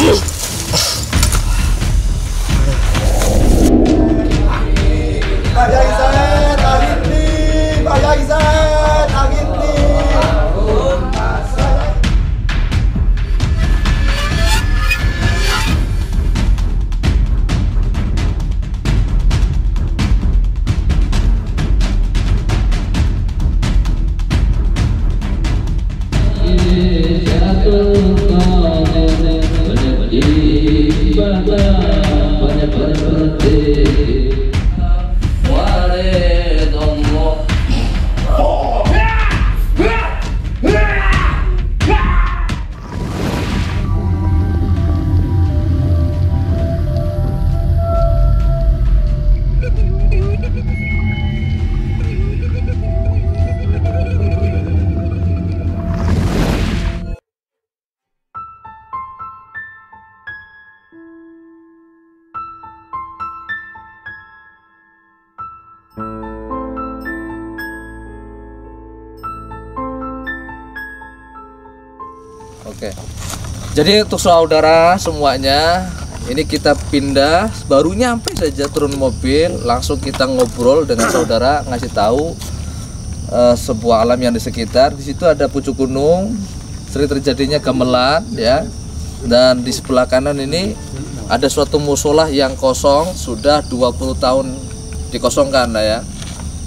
Pak Yai Zain, Agitni, Pak Yai Zain, Agitni. Oke. Jadi untuk saudara semuanya, ini kita pindah, baru nyampe saja turun mobil, langsung kita ngobrol dengan saudara, ngasih tahu sebuah alam yang di sekitar. Di situ ada pucuk gunung, sering terjadinya gamelan ya. Dan di sebelah kanan ini ada suatu musola yang kosong, sudah 20 tahun dikosongkan ya.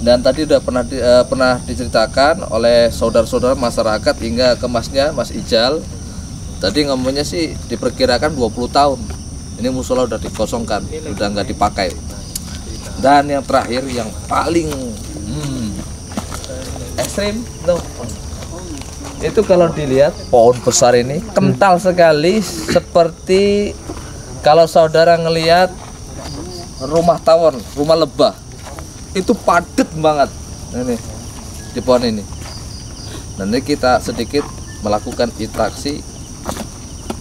Dan tadi udah pernah diceritakan oleh saudara-saudara masyarakat hingga ke masnya, Mas Ijal. Tadi ngomongnya sih diperkirakan 20 tahun. Ini musola udah dikosongkan, udah nggak dipakai. Dan yang terakhir yang paling ekstrim tuh. Itu kalau dilihat pohon besar ini kental sekali, seperti kalau saudara ngelihat rumah tawon, rumah lebah. Itu padat banget ini di pohon ini. Nanti kita sedikit melakukan interaksi,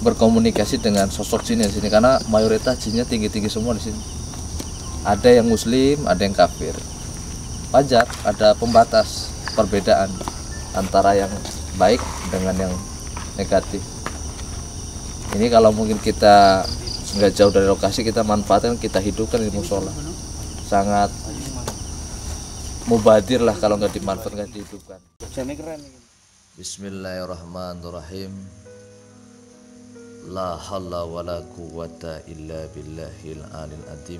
berkomunikasi dengan sosok jin di sini, karena mayoritas jinnya tinggi-tinggi semua di sini. Ada yang muslim, ada yang kafir. Wajar ada pembatas perbedaan antara yang baik dengan yang negatif. Ini kalau mungkin kita nggak jauh dari lokasi, kita manfaatkan, kita hidupkan di musola. Sangat mubadir lah kalau nggak dimanfaatkan, dihidupkan. Bismillahirrahmanirrahim. La halla wa la quwwata illa billahil alil adim.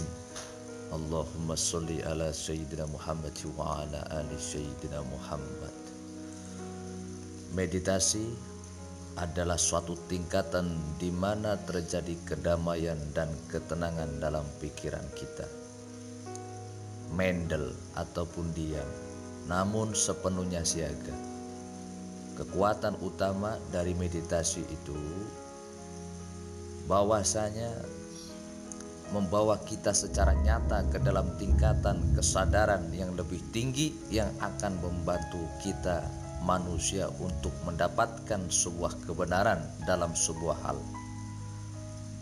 Allahumma sholli ala sayyidina Muhammad wa ala ali sayyidina Muhammad. Meditasi adalah suatu tingkatan di mana terjadi kedamaian dan ketenangan dalam pikiran kita. Mendel ataupun diam, namun sepenuhnya siaga. Kekuatan utama dari meditasi itu bahwasanya membawa kita secara nyata ke dalam tingkatan kesadaran yang lebih tinggi, yang akan membantu kita manusia untuk mendapatkan sebuah kebenaran dalam sebuah hal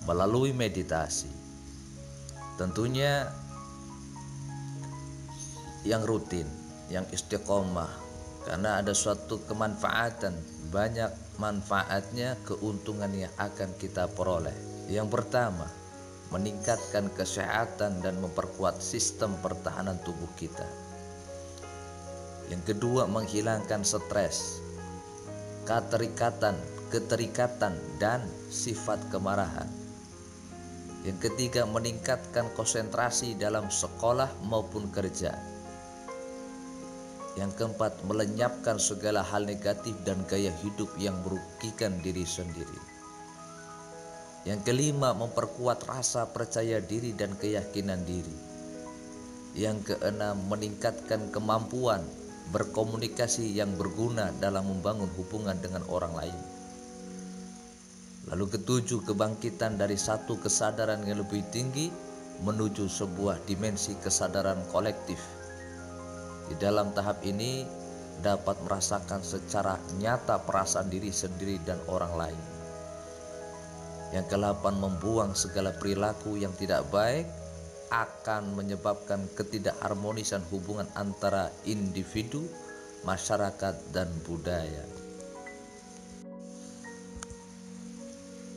melalui meditasi. Tentunya yang rutin, yang istiqomah, karena ada suatu kemanfaatan, banyak manfaatnya, keuntungan yang akan kita peroleh. Yang pertama, meningkatkan kesehatan dan memperkuat sistem pertahanan tubuh kita. Yang kedua, menghilangkan stres, keterikatan dan sifat kemarahan. Yang ketiga, meningkatkan konsentrasi dalam sekolah maupun kerja. Yang keempat, melenyapkan segala hal negatif dan gaya hidup yang merugikan diri sendiri. Yang kelima, memperkuat rasa percaya diri dan keyakinan diri. Yang keenam, meningkatkan kemampuan berkomunikasi yang berguna dalam membangun hubungan dengan orang lain. Lalu ketujuh, kebangkitan dari satu kesadaran yang lebih tinggi menuju sebuah dimensi kesadaran kolektif. Di dalam tahap ini dapat merasakan secara nyata perasaan diri sendiri dan orang lain. Yang kedelapan, membuang segala perilaku yang tidak baik akan menyebabkan ketidakharmonisan hubungan antara individu, masyarakat, dan budaya.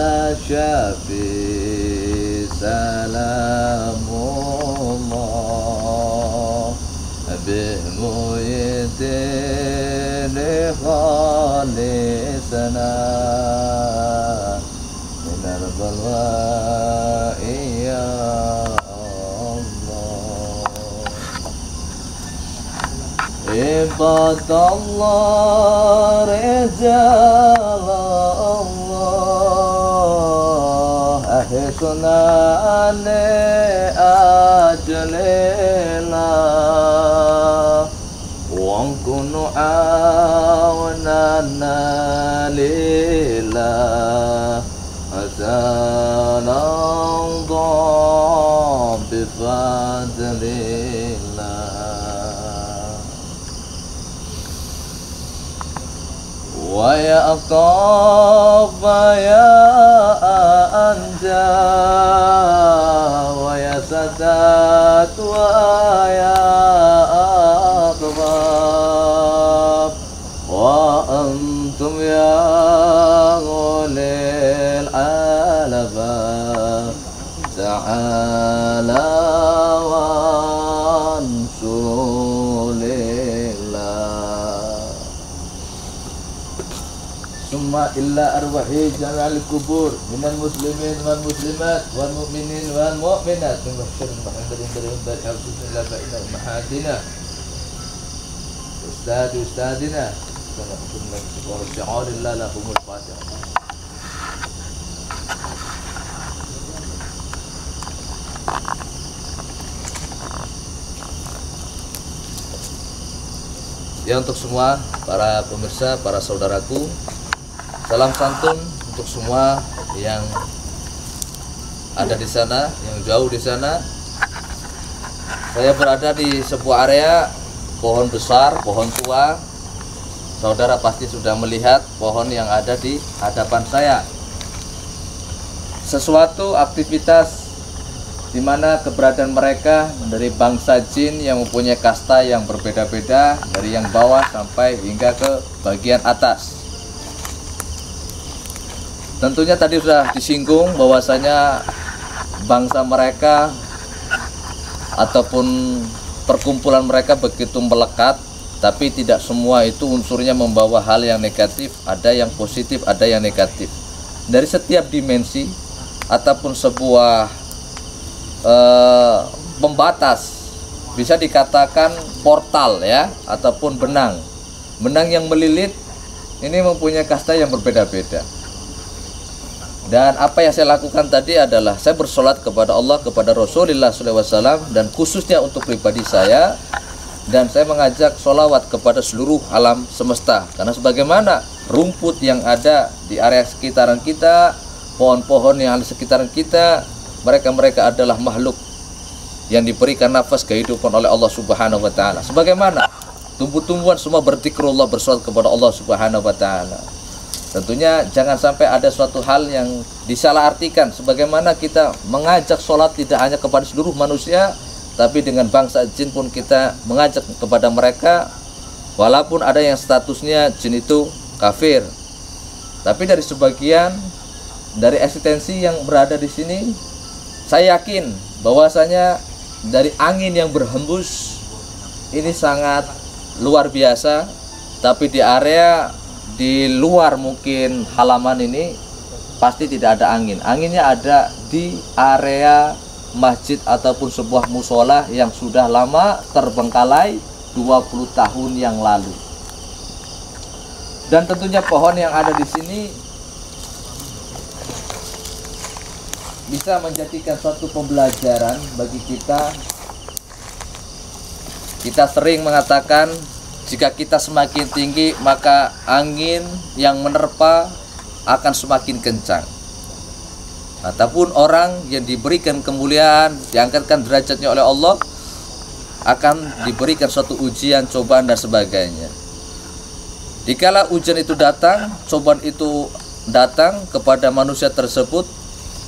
ala syafi salamullah بالميتين خالصنا من البلواء يا الله عباد الله رجال الله أحسنا لأجلنا وكن عوننا لله سنرضى بفضل الله ويا أقاب يا أنجا ويا سادات ويا وأنتم يا أولي الألباب تعالى وانصروا لله ثم إلا أرواح جميع القبور من المسلمين والمسلمات والمؤمنين والمؤمنات من محشر محادنا أستاذنا وشعار الله لهم الفاتحة. Ya, untuk semua para pemirsa, para saudaraku, salam santun untuk semua yang ada di sana, yang jauh di sana. Saya berada di sebuah area pohon besar, pohon tua. Saudara pasti sudah melihat pohon yang ada di hadapan saya. Sesuatu aktivitas di mana keberadaan mereka dari bangsa jin yang mempunyai kasta yang berbeda-beda, dari yang bawah sampai hingga ke bagian atas. Tentunya tadi sudah disinggung bahwasanya bangsa mereka ataupun perkumpulan mereka begitu melekat, tapi tidak semua itu unsurnya membawa hal yang negatif, ada yang positif, ada yang negatif. Dari setiap dimensi ataupun sebuah pembatas, bisa dikatakan portal ya, ataupun benang yang melilit, ini mempunyai kasta yang berbeda-beda. Dan apa yang saya lakukan tadi adalah saya bersolat kepada Allah, kepada Rasulullah SAW, dan khususnya untuk pribadi saya. Dan saya mengajak sholawat kepada seluruh alam semesta. Karena sebagaimana rumput yang ada di area sekitaran kita, pohon-pohon yang ada di sekitaran kita, mereka adalah makhluk yang diberikan nafas kehidupan oleh Allah Subhanahu wa Ta'ala. Sebagaimana tumbuh-tumbuhan semua berzikrullah, bersolat kepada Allah Subhanahu wa Ta'ala. Tentunya jangan sampai ada suatu hal yang disalahartikan. Sebagaimana kita mengajak sholat tidak hanya kepada seluruh manusia, tapi dengan bangsa jin pun kita mengajak kepada mereka, walaupun ada yang statusnya jin itu kafir. Tapi dari sebagian dari eksistensi yang berada di sini, saya yakin bahwasanya dari angin yang berhembus ini sangat luar biasa. Tapi di area di luar mungkin halaman ini pasti tidak ada angin. Anginnya ada di area masjid ataupun sebuah musola yang sudah lama terbengkalai 20 tahun yang lalu. Dan tentunya pohon yang ada di sini bisa menjadikan suatu pembelajaran bagi kita. Kita sering mengatakan jika kita semakin tinggi maka angin yang menerpa akan semakin kencang. Ataupun orang yang diberikan kemuliaan, diangkatkan derajatnya oleh Allah, akan diberikan suatu ujian, cobaan dan sebagainya. Dikala ujian itu datang, cobaan itu datang kepada manusia tersebut,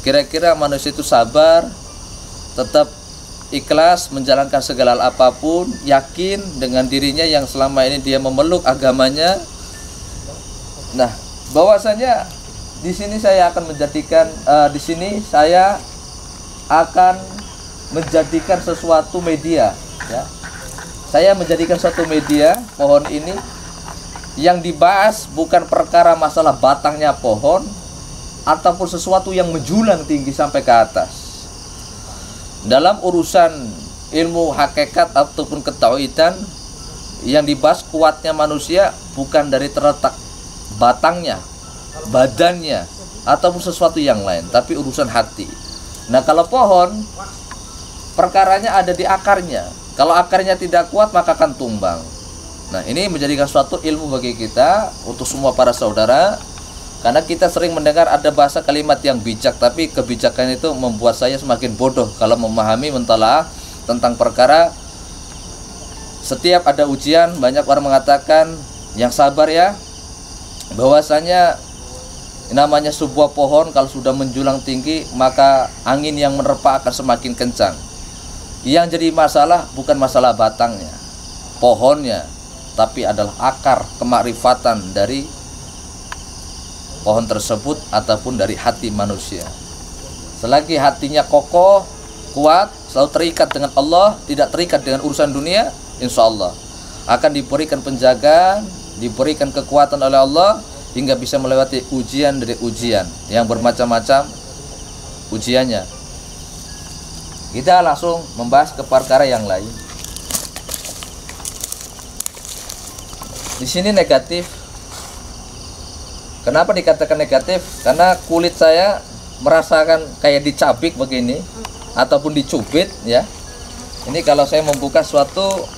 kira-kira manusia itu sabar, tetap ikhlas menjalankan segala apapun, yakin dengan dirinya yang selama ini dia memeluk agamanya. Nah, bahwasanya di sini saya akan menjadikan sesuatu media, ya. Saya menjadikan suatu media pohon ini yang dibahas bukan perkara masalah batangnya pohon ataupun sesuatu yang menjulang tinggi sampai ke atas. Dalam urusan ilmu hakikat ataupun ketauhidan, yang dibahas kuatnya manusia bukan dari terletak batangnya, badannya, ataupun sesuatu yang lain, tapi urusan hati. Nah, kalau pohon, perkaranya ada di akarnya. Kalau akarnya tidak kuat, maka akan tumbang. Nah, ini menjadikan suatu ilmu bagi kita, untuk semua para saudara. Karena kita sering mendengar ada bahasa kalimat yang bijak, tapi kebijakan itu membuat saya semakin bodoh kalau memahami mentalaah tentang perkara. Setiap ada ujian, banyak orang mengatakan, yang sabar ya, bahwasanya namanya sebuah pohon kalau sudah menjulang tinggi, maka angin yang menerpa akan semakin kencang. Yang jadi masalah bukan masalah batangnya, pohonnya, tapi adalah akar kemakrifatan dari pohon tersebut ataupun dari hati manusia. Selagi hatinya kokoh, kuat, selalu terikat dengan Allah, tidak terikat dengan urusan dunia, insya Allah akan diberikan penjagaan, diberikan kekuatan oleh Allah hingga bisa melewati ujian dari ujian yang bermacam-macam ujiannya. Kita langsung membahas ke perkara yang lain. Di sini negatif. Kenapa dikatakan negatif? Karena kulit saya merasakan kayak dicabik begini ataupun dicubit, ya. Ini kalau saya membuka sesuatu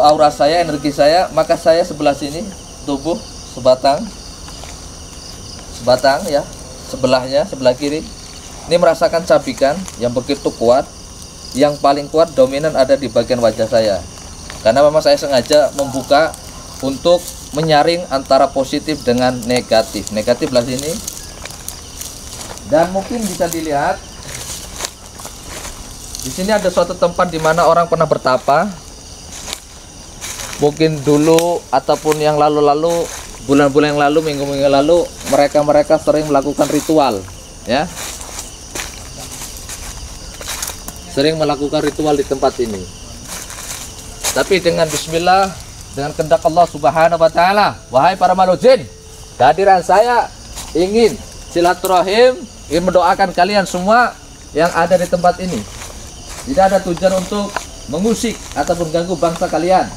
aura saya, energi saya, maka saya sebelah sini tubuh sebatang ya, sebelahnya, sebelah kiri. Ini merasakan cabikan yang begitu kuat. Yang paling kuat dominan ada di bagian wajah saya. Karena memang saya sengaja membuka untuk menyaring antara positif dengan negatif. Negatif belah sini. Dan mungkin bisa dilihat di sini ada suatu tempat di mana orang pernah bertapa. Mungkin dulu ataupun yang lalu-lalu, bulan-bulan yang lalu, minggu-minggu lalu, mereka sering melakukan ritual, ya. Sering melakukan ritual di tempat ini. Tapi dengan bismillah, dengan kehendak Allah Subhanahu wa taala, wahai para makhluk jin, kehadiran saya ingin silaturahim, ingin mendoakan kalian semua yang ada di tempat ini. Tidak ada tujuan untuk mengusik ataupun ganggu bangsa kalian.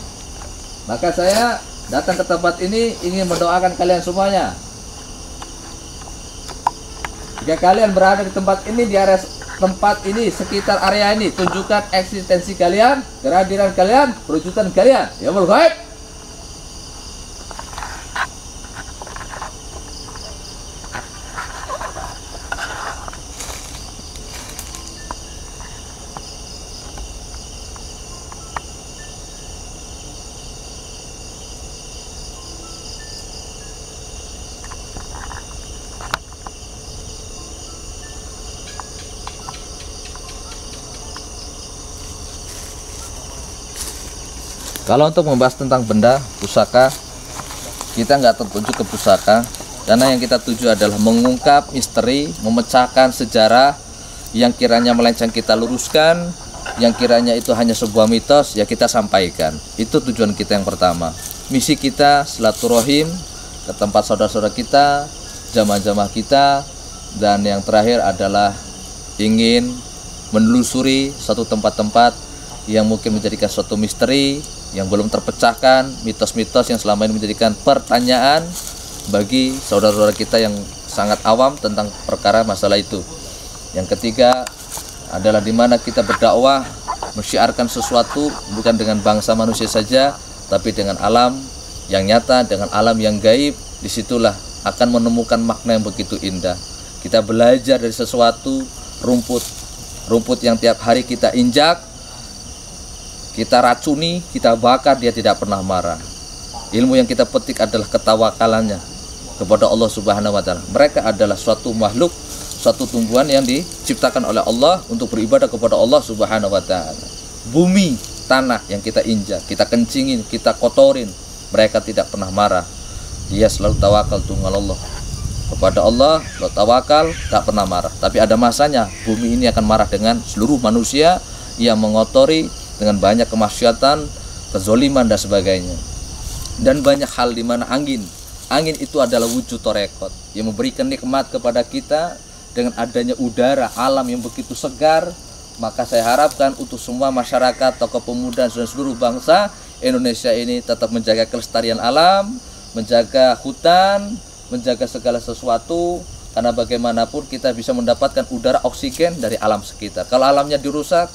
Maka saya datang ke tempat ini ingin mendoakan kalian semuanya. Jika kalian berada di tempat ini, di area tempat ini, sekitar area ini, tunjukkan eksistensi kalian, kehadiran kalian, perwujudan kalian. Ya Allah. Kalau untuk membahas tentang benda pusaka, kita nggak tertuju ke pusaka, karena yang kita tuju adalah mengungkap misteri, memecahkan sejarah yang kiranya melenceng kita luruskan, yang kiranya itu hanya sebuah mitos, ya kita sampaikan. Itu tujuan kita yang pertama. Misi kita silaturahim ke tempat saudara-saudara kita, jamaah-jamaah kita, dan yang terakhir adalah ingin menelusuri satu tempat-tempat yang mungkin menjadikan suatu misteri yang belum terpecahkan, mitos-mitos yang selama ini menjadikan pertanyaan bagi saudara-saudara kita yang sangat awam tentang perkara masalah itu. Yang ketiga adalah di mana kita berdakwah, mensyiarkan sesuatu bukan dengan bangsa manusia saja, tapi dengan alam yang nyata, dengan alam yang gaib. Disitulah akan menemukan makna yang begitu indah. Kita belajar dari sesuatu, rumput yang tiap hari kita injak, kita racuni, kita bakar, dia tidak pernah marah. Ilmu yang kita petik adalah ketawakalannya kepada Allah Subhanahu wa taala. Mereka adalah suatu makhluk, suatu tumbuhan yang diciptakan oleh Allah untuk beribadah kepada Allah Subhanahu wa taala. Bumi, tanah yang kita injak, kita kencingin, kita kotorin, mereka tidak pernah marah. dia selalu tawakal Allah. Kepada Allah lo tawakal, tak pernah marah. Tapi ada masanya bumi ini akan marah dengan seluruh manusia yang mengotori dengan banyak kemaksiatan, kezoliman dan sebagainya. Dan banyak hal di mana angin itu adalah wujud torekot yang memberikan nikmat kepada kita dengan adanya udara alam yang begitu segar. Maka saya harapkan untuk semua masyarakat, tokoh pemuda dan seluruh bangsa Indonesia ini tetap menjaga kelestarian alam, menjaga hutan, menjaga segala sesuatu, karena bagaimanapun kita bisa mendapatkan udara oksigen dari alam sekitar. Kalau alamnya dirusak,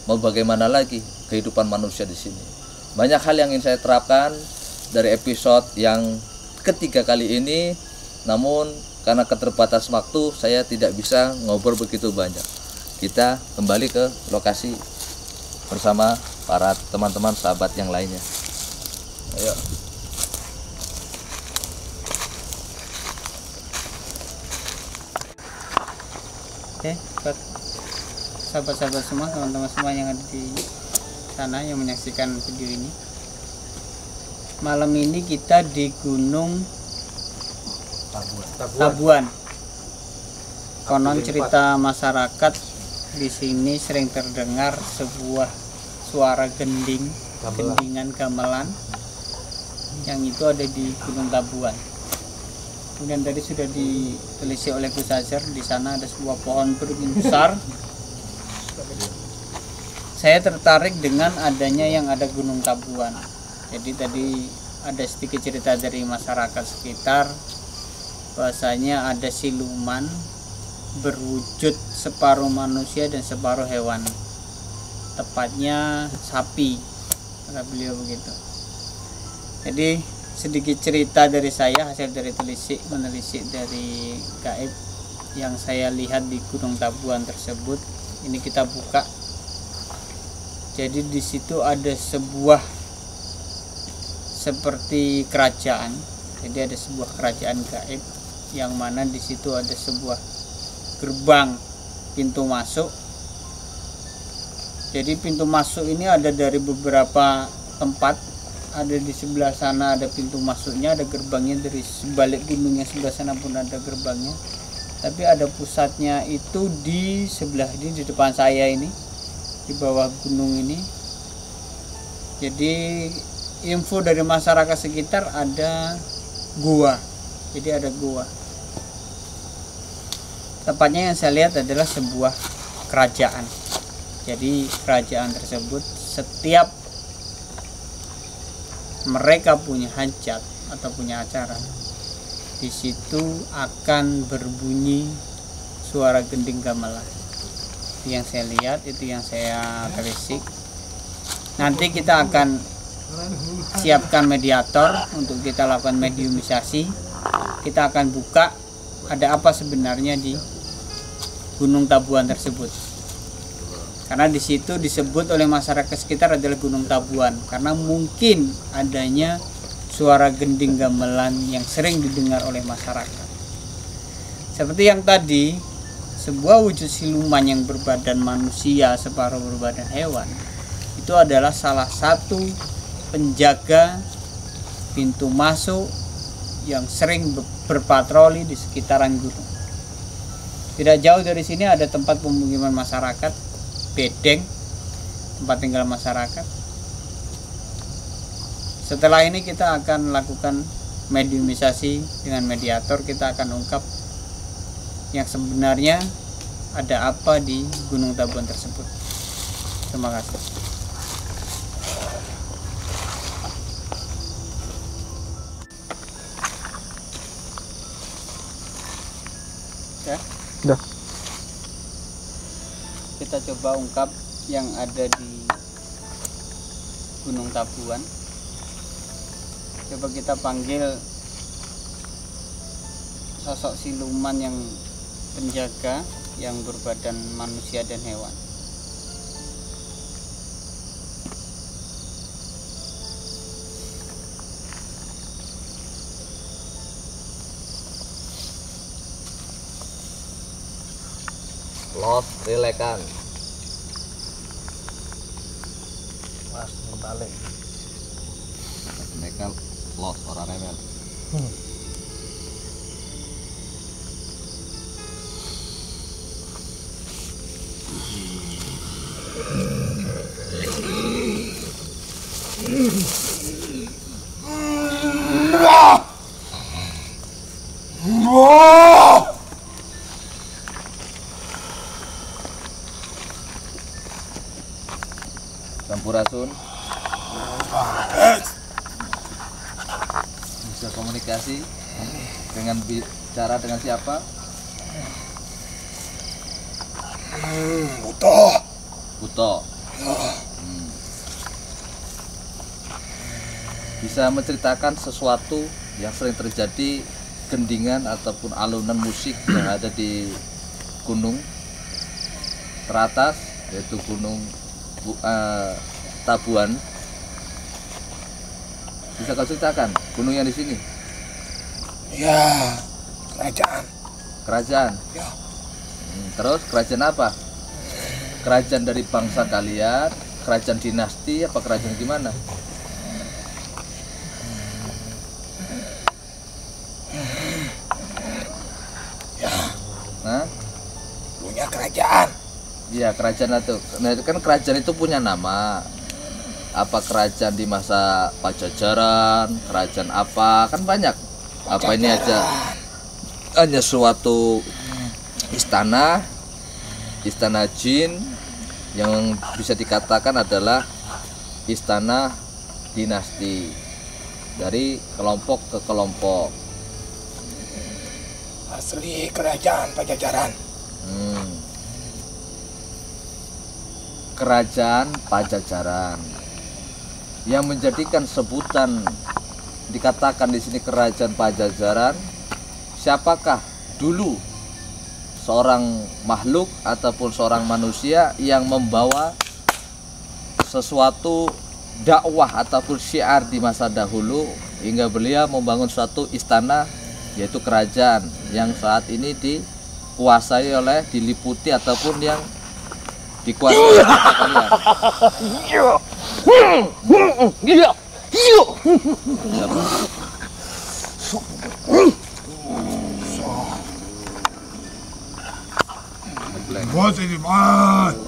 mau bagaimana lagi kehidupan manusia di sini? Banyak hal yang ingin saya terapkan dari episode yang ketiga kali ini, namun karena keterbatasan waktu saya tidak bisa ngobrol begitu banyak. Kita kembali ke lokasi bersama para teman-teman sahabat yang lainnya. Ayo. Oke, buat sahabat-sahabat semua, teman-teman semua yang ada di sana yang menyaksikan video ini. Malam ini kita di Gunung Tabuan. Konon cerita masyarakat di sini sering terdengar sebuah suara gendingan gamelan yang itu ada di Gunung Tabuan. Kemudian tadi sudah ditelisik oleh Gus Azhar, di sana ada sebuah pohon berukuran besar. Saya tertarik dengan adanya yang ada Gunung Tabuan. Jadi tadi ada sedikit cerita dari masyarakat sekitar, bahwasanya ada siluman berwujud separuh manusia dan separuh hewan. Tepatnya sapi, kata beliau begitu. Jadi sedikit cerita dari saya hasil dari menelisik dari gaib yang saya lihat di Gunung Tabuan tersebut. Ini kita buka. Jadi di situ ada sebuah seperti kerajaan. Jadi ada sebuah kerajaan gaib yang mana di situ ada sebuah gerbang pintu masuk. Jadi pintu masuk ini ada dari beberapa tempat. Ada di sebelah sana ada pintu masuknya, ada gerbangnya, dari sebalik gunung yang sebelah sana pun ada gerbangnya. Tapi ada pusatnya itu di sebelah ini, di depan saya ini, di bawah gunung ini. Jadi info dari masyarakat sekitar ada gua. Jadi ada gua. Tepatnya yang saya lihat adalah sebuah kerajaan. Jadi kerajaan tersebut setiap mereka punya hajat atau punya acara, di situ akan berbunyi suara gending gamelan. Itu yang saya lihat, itu yang saya telisik. Nanti kita akan siapkan mediator untuk kita lakukan mediumisasi. Kita akan buka ada apa sebenarnya di Gunung Tabuan tersebut. Karena di situ disebut oleh masyarakat sekitar adalah Gunung Tabuan, karena mungkin adanya suara gending gamelan yang sering didengar oleh masyarakat. Seperti yang tadi, sebuah wujud siluman yang berbadan manusia separuh berbadan hewan, itu adalah salah satu penjaga pintu masuk yang sering berpatroli di sekitaran gunung. Tidak jauh dari sini ada tempat pemukiman masyarakat, bedeng, tempat tinggal masyarakat. Setelah ini kita akan lakukan mediumisasi dengan mediator. Kita akan ungkap yang sebenarnya ada apa di Gunung Tabuan tersebut. Terima kasih. Udah. Kita coba ungkap yang ada di Gunung Tabuan. Coba kita panggil sosok siluman yang penjaga yang berbadan manusia dan hewan. Los rilekan. Mas balik. Mereka los orang remel. Sampurasun bisa komunikasi dengan bicara dengan siapa? Buto. Bisa menceritakan sesuatu yang sering terjadi, gendingan ataupun alunan musik yang ada di gunung teratas, yaitu gunung Tabuan. Bisa kau ceritakan gunung yang di sini? Ya, kerajaan. Kerajaan. Ya. Terus kerajaan apa? Kerajaan dari bangsa kalian, kerajaan dinasti, apa kerajaan gimana? Ya, Nah, punya kerajaan. iya kerajaan itu. Nah, itu kan kerajaan itu punya nama. Apa kerajaan di masa Pajajaran, kerajaan apa? Kan banyak. Apa ini aja hanya suatu istana jin yang bisa dikatakan adalah istana dinasti dari kelompok ke kelompok. Asli kerajaan Pajajaran. Kerajaan Pajajaran yang menjadikan sebutan dikatakan di sini kerajaan Pajajaran. Siapakah dulu seorang makhluk ataupun seorang manusia yang membawa sesuatu dakwah ataupun syiar di masa dahulu hingga beliau membangun suatu istana, yaitu kerajaan yang saat ini dikuasai oleh, diliputi ataupun yang dikuasai oleh kalian. Bos ini mas.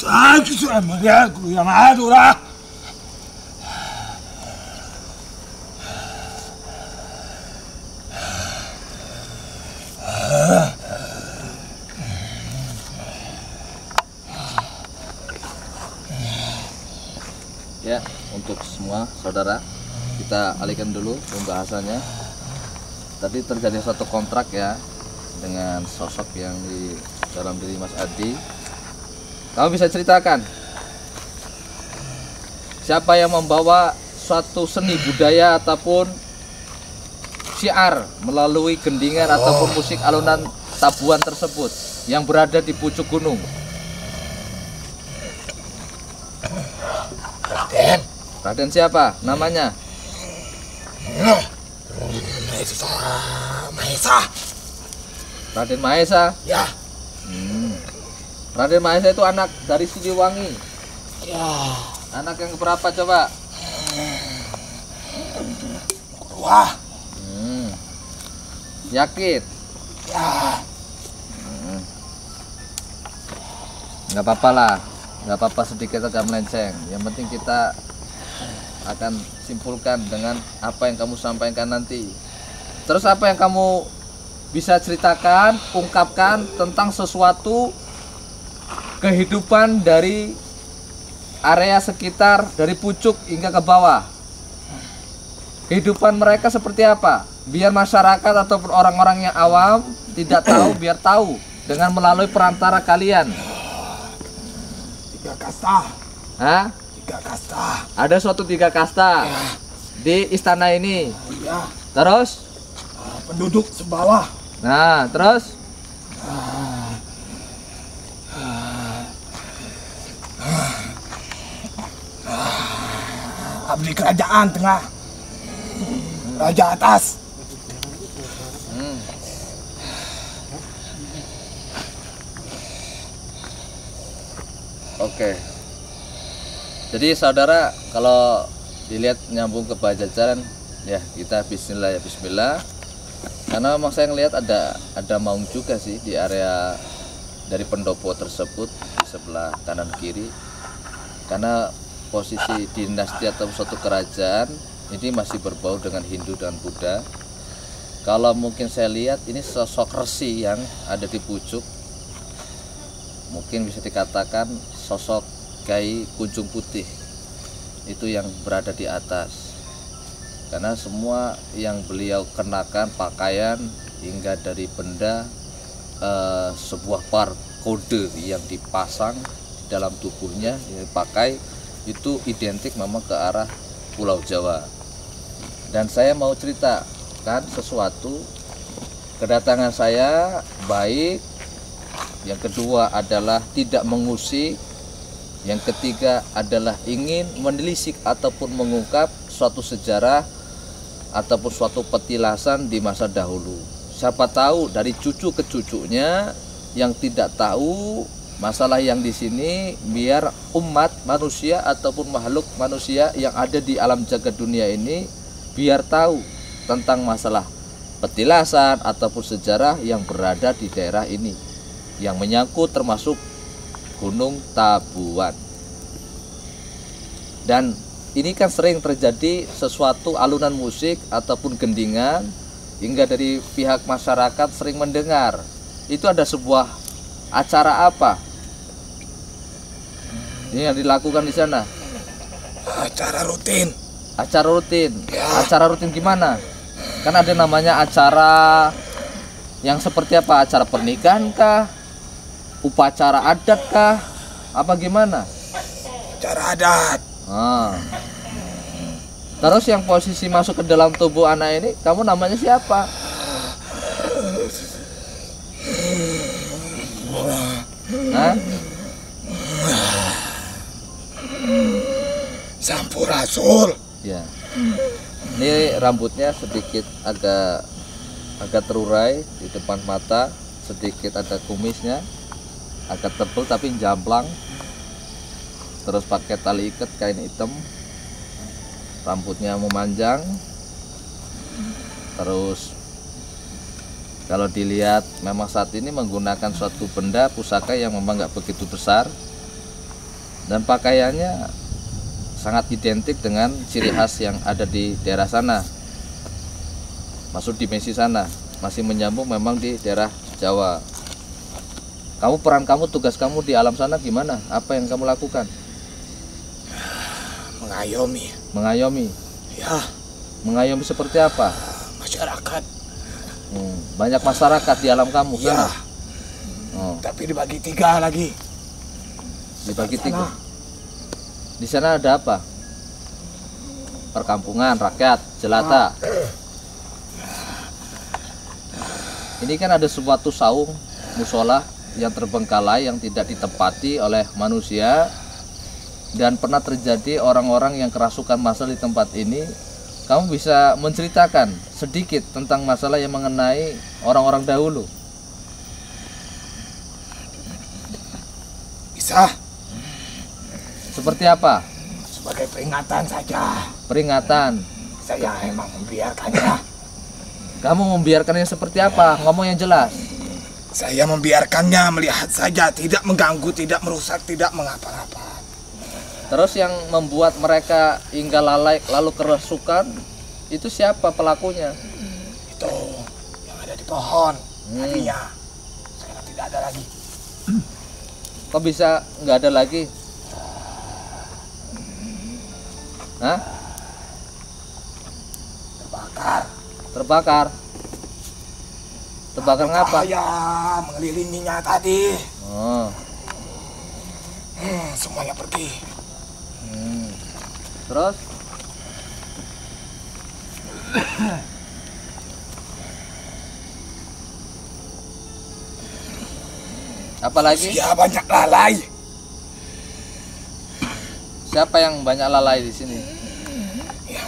Aku sudah melihatku yang adulah. Ya, untuk semua saudara, kita alihkan dulu pembahasannya. Tadi terjadi satu kontrak ya dengan sosok yang di dalam diri Mas Adi. Kamu bisa ceritakan siapa yang membawa suatu seni budaya ataupun syiar melalui gendingan ataupun musik alunan tabuan tersebut yang berada di pucuk gunung? Raden. Raden siapa namanya? Mahesa. Raden Mahesa. Ya. Raden Mahesa itu anak dari Siliwangi. Ya. Anak yang berapa coba? Wah. Yakin? Ya. Nggak apa-apa lah, nggak apa-apa sedikit agak melenceng. Yang penting kita akan simpulkan dengan apa yang kamu sampaikan nanti. Terus apa yang kamu bisa ceritakan, ungkapkan tentang sesuatu kehidupan dari area sekitar, dari pucuk hingga ke bawah. Kehidupan mereka seperti apa? Biar masyarakat ataupun orang-orang yang awam tidak tahu, biar tahu dengan melalui perantara kalian. 3 kasta. Hah? 3 kasta. Ada suatu 3 kasta di istana ini. Ya. Terus? Penduduk sebawah. Nah, terus? abdi kerajaan tengah, raja atas. Oke. Jadi saudara, kalau dilihat nyambung ke Pajajaran, ya kita Bismillah ya Bismillah. Karena memang saya ngelihat ada maung juga sih di area dari pendopo tersebut di sebelah kanan kiri. Karena posisi dinasti atau suatu kerajaan ini masih berbau dengan Hindu dan Buddha. Kalau mungkin saya lihat ini sosok resi yang ada di pucuk, mungkin bisa dikatakan sosok Kiai Kunjung Putih itu yang berada di atas, karena semua yang beliau kenakan pakaian hingga dari benda sebuah kode yang dipasang di dalam tubuhnya yang dipakai itu identik memang ke arah Pulau Jawa. Dan saya mau ceritakan sesuatu, kedatangan saya baik. Yang kedua adalah tidak mengusik. Yang ketiga adalah ingin menelisik ataupun mengungkap suatu sejarah ataupun suatu petilasan di masa dahulu. Siapa tahu dari cucu ke cucunya yang tidak tahu masalah yang di sini, biar umat manusia ataupun makhluk manusia yang ada di alam jagat dunia ini biar tahu tentang masalah petilasan ataupun sejarah yang berada di daerah ini, yang menyangkut termasuk Gunung Tabuan. Dan ini kan sering terjadi sesuatu alunan musik ataupun gendingan, hingga dari pihak masyarakat sering mendengar. Itu ada sebuah acara apa ini yang dilakukan di sana? Acara rutin. Acara rutin. Ya. Acara rutin gimana? Kan ada namanya acara yang seperti apa? Acara pernikahan kah? Upacara adat kah? Apa gimana? Acara adat. Terus yang posisi masuk ke dalam tubuh anak ini, kamu namanya siapa? Hah? Sampurasul. Ya. Ini rambutnya sedikit agak terurai di depan mata, sedikit ada kumisnya, agak tebal tapi jamblang. Terus pakai tali ikat kain hitam, rambutnya memanjang. Terus kalau dilihat memang saat ini menggunakan suatu benda pusaka yang memang nggak begitu besar, dan pakaiannya sangat identik dengan ciri khas yang ada di daerah sana, masuk dimensi sana, masih menyambung memang di daerah Jawa. Peran kamu, tugas kamu di alam sana gimana? Apa yang kamu lakukan? Mengayomi. Mengayomi. Ya. Mengayomi seperti apa? Masyarakat. Banyak masyarakat di alam kamu Ya. sana. Tapi dibagi 3 lagi. Dibagi 3. Di sana ada apa? Perkampungan rakyat jelata. Ini kan ada suatu saung musola yang terbengkalai, yang tidak ditempati oleh manusia, dan pernah terjadi orang-orang yang kerasukan masalah di tempat ini. Kamu bisa menceritakan sedikit tentang masalah yang mengenai orang-orang dahulu? Bisa. Seperti apa? Sebagai peringatan saja. Peringatan. Saya emang membiarkannya. Kamu membiarkannya seperti apa? Ngomong yang jelas. Saya membiarkannya melihat saja, tidak mengganggu, tidak merusak, tidak mengapa-ngapa. Terus yang membuat mereka hingga lalai lalu kerasukan itu siapa pelakunya? Itu yang ada di pohon tadinya. Sekarang tidak ada lagi. Kok bisa nggak ada lagi? Hah? Terbakar. Terbakar? Terbakar ngapa? Cahaya mengelilinginya tadi. Semuanya pergi. Terus? Apalagi? Dia banyak lalai. Siapa yang banyak lalai di sini?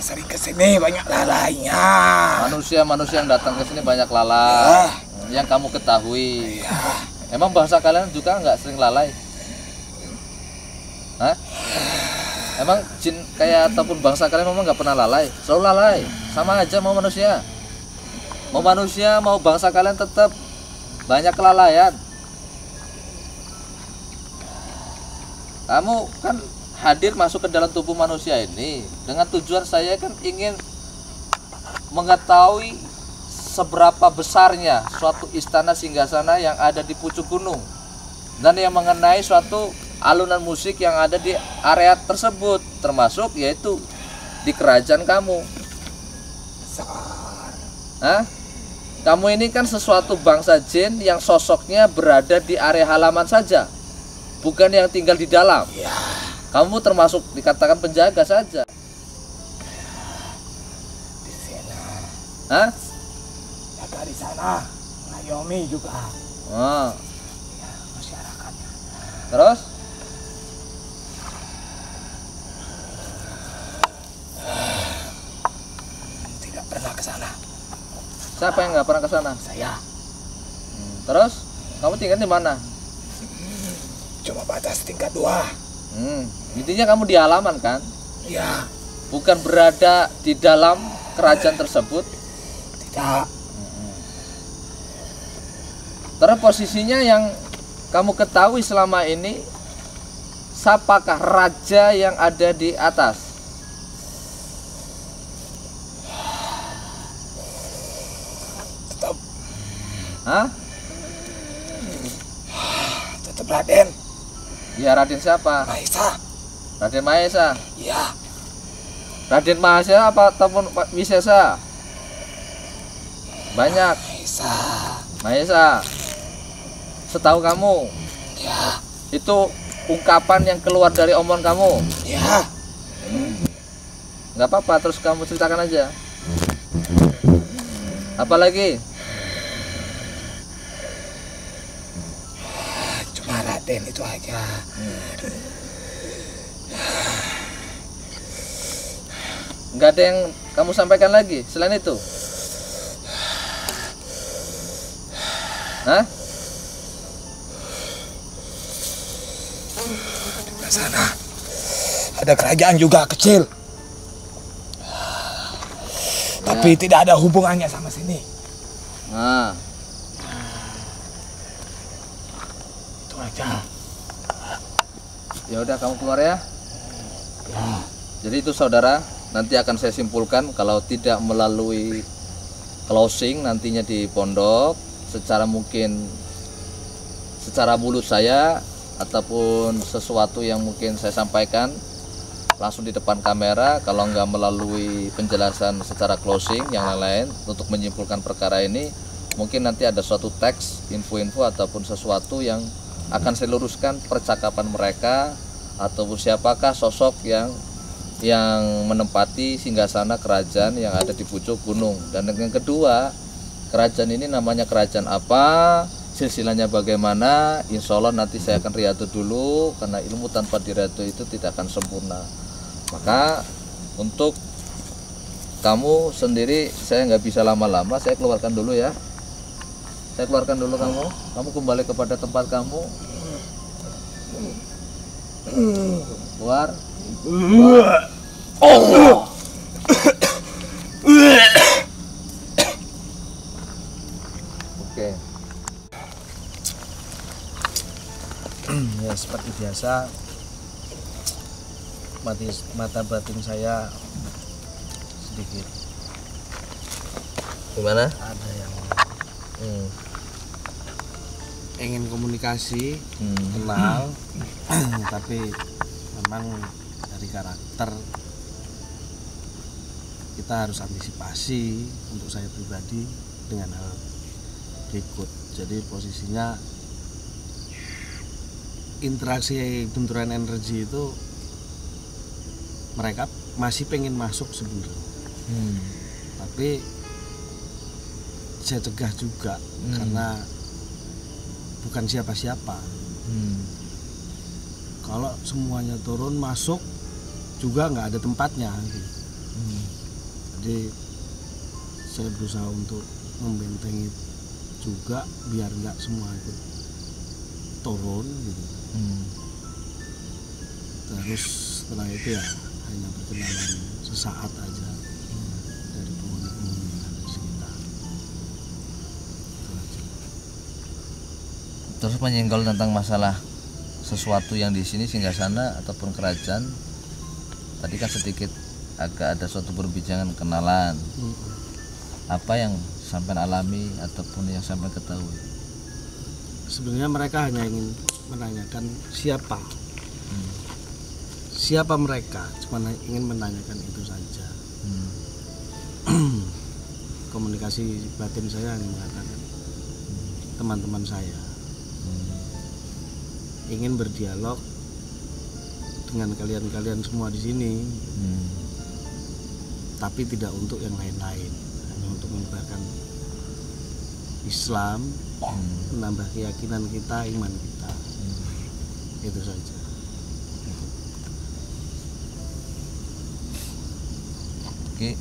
sering kesini banyak lalainya. Manusia-manusia yang datang ke sini banyak lalai. Yang kamu ketahui. Emang bahasa kalian juga nggak sering lalai? Hah? Emang jin kayak ataupun bangsa kalian memang nggak pernah lalai? Selalu lalai. Sama aja mau manusia. Mau manusia, mau bangsa kalian tetap banyak kelalaian. Kamu kan hadir masuk ke dalam tubuh manusia ini dengan tujuan saya kan ingin mengetahui seberapa besarnya suatu istana singgasana yang ada di pucuk gunung dan yang mengenai suatu alunan musik yang ada di area tersebut, termasuk yaitu di kerajaan kamu. Hah? Kamu ini kan sesuatu bangsa jin yang sosoknya berada di area halaman saja, bukan yang tinggal di dalam. Kamu termasuk dikatakan penjaga saja. Di sana. Hah? Jaga di sana. Ngayomi juga. Oh. Ya, masyarakatnya. Terus? Tidak pernah ke sana. Siapa yang nggak pernah ke sana? Saya Terus? Kamu tinggal di mana? cuma batas tingkat 2. Intinya kamu di halaman kan? Ya, Bukan berada di dalam kerajaan tersebut. tidak. Terus posisinya yang kamu ketahui selama ini, siapakah raja yang ada di atas? Tetap Hah? tetap Raden Ya Raden siapa? Mahesa. Raden Mahesa. Ya, Raden Mahesa apa ataupun Pak Wisesa? Banyak. Mahesa. Mahesa. Setahu kamu, Ya, itu ungkapan yang keluar dari omongan kamu. ya. Nggak apa-apa, terus kamu ceritakan aja. Apalagi? Cuma Raden itu aja. Nggak ada yang kamu sampaikan lagi selain itu? Hah? Di sana ada kerajaan juga kecil. Tapi tidak ada hubungannya sama sini. Nah, Itu aja. ya udah kamu keluar ya. Jadi itu saudara, nanti akan saya simpulkan kalau tidak melalui closing nantinya di pondok secara mungkin secara mulut saya ataupun sesuatu yang mungkin saya sampaikan langsung di depan kamera, kalau nggak melalui penjelasan secara closing yang lain-lain untuk menyimpulkan perkara ini, mungkin nanti ada suatu teks, info-info ataupun sesuatu yang akan saya luruskan percakapan mereka ataupun siapakah sosok yang menempati singgasana kerajaan yang ada di pucuk gunung. Dan yang kedua, kerajaan ini namanya kerajaan apa, silsilahnya bagaimana, insya Allah nanti saya akan riadu dulu, karena ilmu tanpa diriadu itu tidak akan sempurna. Maka untuk kamu sendiri saya nggak bisa lama-lama, saya keluarkan dulu ya. Saya keluarkan dulu kamu kembali kepada tempat kamu. Keluar. Oke. Ya seperti biasa, mata batin saya sedikit Gimana? ada yang ingin komunikasi, kenal, tapi memang dari karakter kita harus antisipasi. Untuk saya pribadi dengan hal berikut. Jadi posisinya interaksi benturan energi itu mereka masih pengen masuk sebenarnya, tapi saya cegah juga karena bukan siapa-siapa. Kalau semuanya turun masuk juga nggak ada tempatnya. Jadi saya berusaha untuk membentengi juga biar nggak semua itu turun gitu. Terus setelah itu ya hanya perkenalan sesaat aja dari penghuni-penghuni yang ada di sekitar. Itu aja. Terus menyenggol tentang masalah sesuatu yang di sini singgasana ataupun kerajaan. Tadi kan sedikit agak ada suatu perbincangan kenalan. Apa yang sampai alami ataupun yang sampai ketahui? Sebenarnya mereka hanya ingin menanyakan siapa mereka, cuma ingin menanyakan itu saja. Komunikasi batin saya hanya mengatakan teman-teman saya ingin berdialog dengan kalian semua di sini, tapi tidak untuk yang lain-lain, hanya untuk menyebarkan Islam, menambah keyakinan kita, iman kita, itu saja. Oke.